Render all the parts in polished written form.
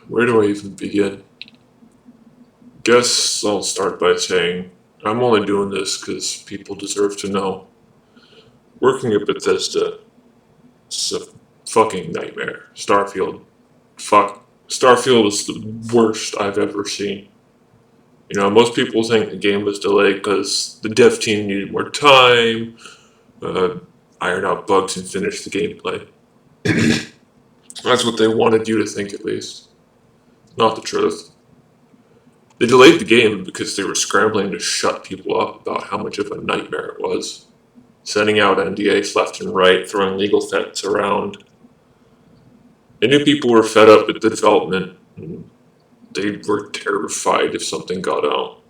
Where do I even begin? Guess I'll start by saying I'm only doing this because people deserve to know. Working at Bethesda is a fucking nightmare. Starfield is the worst I've ever seen. Most people think the game was delayed because the dev team needed more time, uh, iron out bugs, and finish the gameplay. That's what they wanted you to think, at least. Not the truth. They delayed the game because they were scrambling to shut people up about how much of a nightmare it was. Sending out NDAs left and right, throwing legal threats around. They knew people were fed up with the development, and they were terrified if something got out.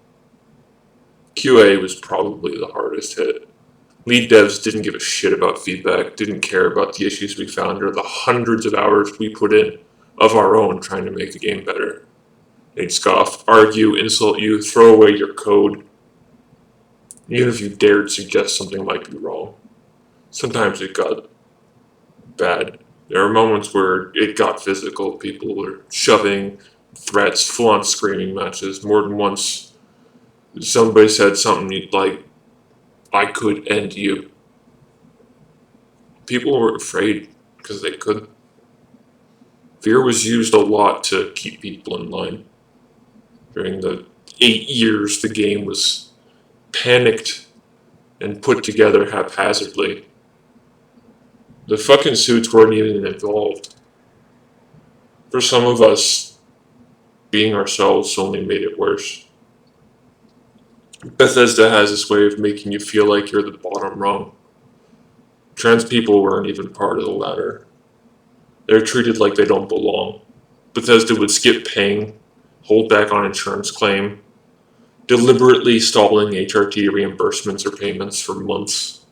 QA was probably the hardest hit. Lead devs didn't give a shit about feedback, didn't care about the issues we found or the hundreds of hours we put in of our own trying to make the game better. They'd scoff, argue, insult you, throw away your code, even if you dared suggest something might be wrong. Sometimes it got bad. There were moments where it got physical. People were shoving, threats, full-on screaming matches. More than once, somebody said something like, "I could end you." People were afraid because they could. Fear was used a lot to keep people in line. During the 8 years the game was panicked and put together haphazardly. The fucking suits weren't even involved. For some of us, being ourselves only made it worse. Bethesda has this way of making you feel like you're the bottom rung. Trans people weren't even part of the ladder. They're treated like they don't belong. Bethesda would skip paying, hold back on insurance claim, deliberately stalling HRT reimbursements or payments for months.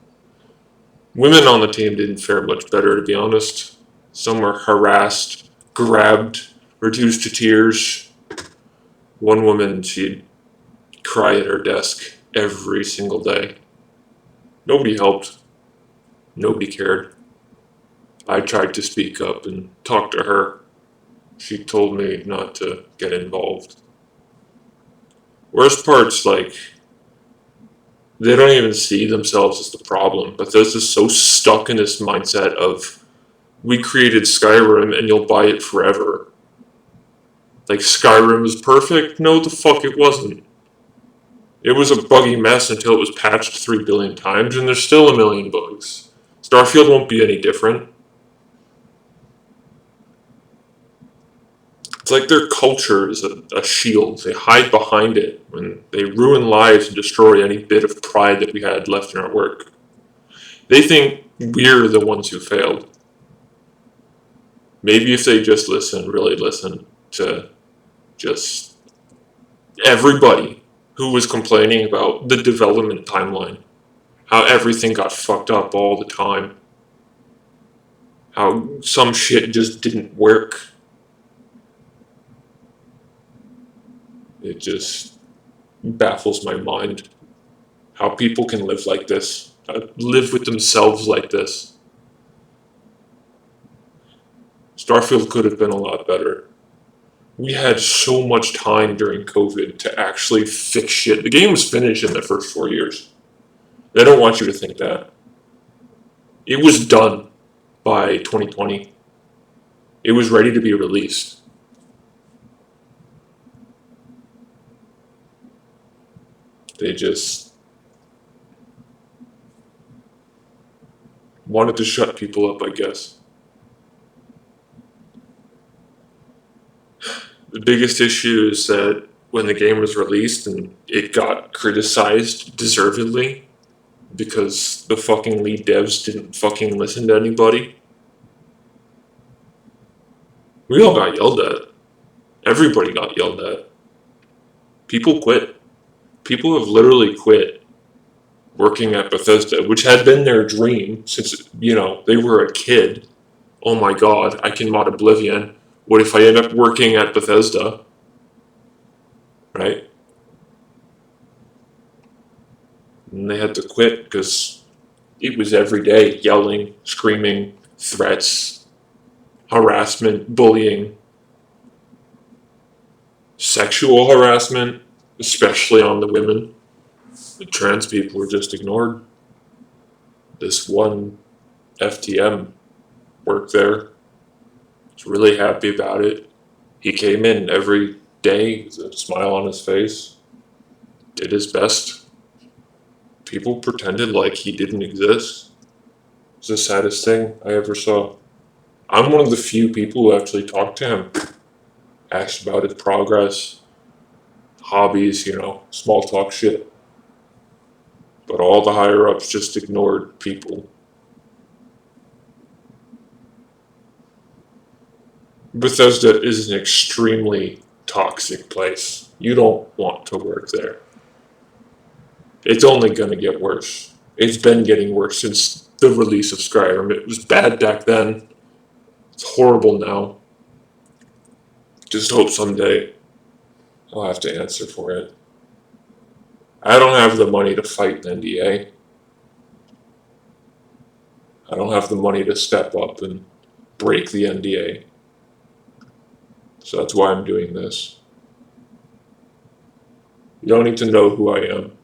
Women on the team didn't fare much better, to be honest. Some were harassed, grabbed, reduced to tears. One woman, she'd cry at her desk every single day. Nobody helped. Nobody cared. I tried to speak up and talk to her. She told me not to get involved. Worst part's they don't even see themselves as the problem, but they're just so stuck in this mindset of, we created Skyrim and you'll buy it forever. Like, Skyrim is perfect? No, the fuck it wasn't. It was a buggy mess until it was patched 3 billion times, and there's still a million bugs. Starfield won't be any different. It's like their culture is a shield. They hide behind it when they ruin lives and destroy any bit of pride that we had left in our work. They think we're the ones who failed. Maybe if they just really listen to just everybody who was complaining about the development timeline, how everything got fucked up all the time, how some shit just didn't work. It just baffles my mind how people can live like this, live with themselves like this. Starfield could have been a lot better. We had so much time during COVID to actually fix shit. The game was finished in the first 4 years. They don't want you to think that. It was done by 2020. It was ready to be released. They just wanted to shut people up, I guess. The biggest issue is that when the game was released and it got criticized deservedly because the fucking lead devs didn't fucking listen to anybody, we all got yelled at. Everybody got yelled at. People quit. People have literally quit working at Bethesda, which had been their dream since, they were a kid. Oh my god, I can mod Oblivion. What if I end up working at Bethesda? Right? And they had to quit because it was every day yelling, screaming, threats, harassment, bullying. sexual harassment, especially on the women. The trans people were just ignored. This one FTM worked there. Was really happy about it. He came in every day with a smile on his face, did his best. People pretended like he didn't exist. It's the saddest thing I ever saw. I'm one of the few people who actually talked to him, asked about his progress, hobbies, small talk shit. But all the higher ups just ignored people. Bethesda is an extremely toxic place. You don't want to work there. It's only going to get worse. It's been getting worse since the release of Skyrim. It was bad back then. It's horrible now. Just hope someday I'll have to answer for it. I don't have the money to fight an NDA. I don't have the money to step up and break the NDA. So that's why I'm doing this. You don't need to know who I am.